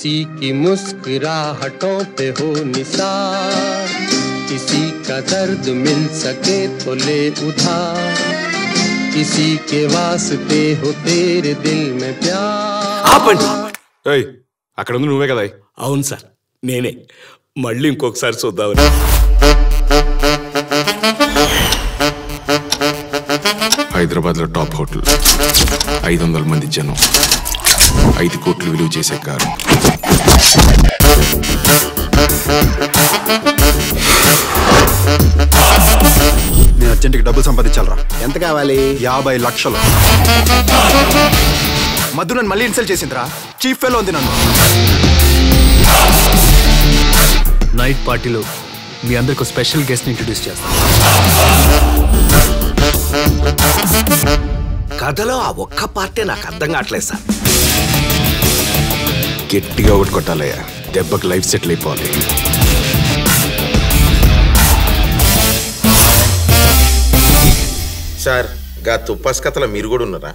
किसी की मुस्कुराहटों पे हो निसार, किसी का दर्द मिल सके तो ले उधार, किसी के वास्ते हो तेरे दिल में प्यार. ఆపండి. ఏయ్ అక్కడ ఉంది నువ్వే కదా? అవును సార్, నేనే. మళ్ళీ ఇంకొకసారి చూద్దామని. హైదరాబాద్ లో టాప్ హోటల్, 500 మంది జనం, 5 కోట్లు విలువ చేసే కారు. నేను అర్జెంట్కి డబ్బులు సంపాదించాలరా. ఎంత కావాలి? 50 లక్షలు. మధు నన్ను మళ్ళీ ఇన్సల్ట్ చేసిందిరా. చీఫ్ ఫెలో ఉంది నన్ను. నైట్ పార్టీలో మీ అందరికి స్పెషల్ గెస్ట్ ఇంట్రడ్యూస్ చేస్తాను. కథలో ఆ ఒక్క పార్టీ నాకు అర్థం కావట్లేదు సార్. గట్టిగా ఒకటి కొట్టాలయ్యా, దెబ్బకి లైఫ్ సెటిల్ అయిపోవాలి. సార్ గా తుప్పాస్ కథలో మీరు కూడా ఉన్నారా?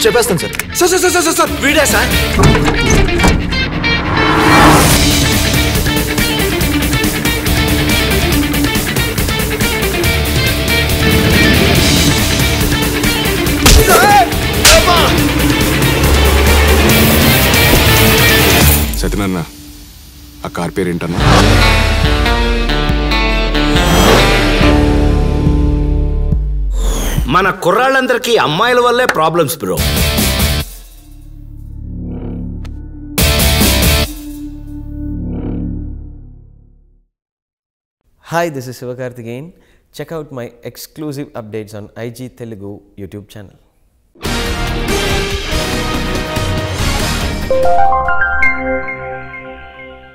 చెప్పేస్తాను సార్. సార్ వీడే సార్. సత్యనారాయణ, ఆ కార్ పేరేంటన్నా? మన కుర్రాళ్ళందరికీ అమ్మాయిల వల్లే problems bro. Hi, this is Sivakarthikeyan. Check out my exclusive updates on IG Telugu YouTube channel.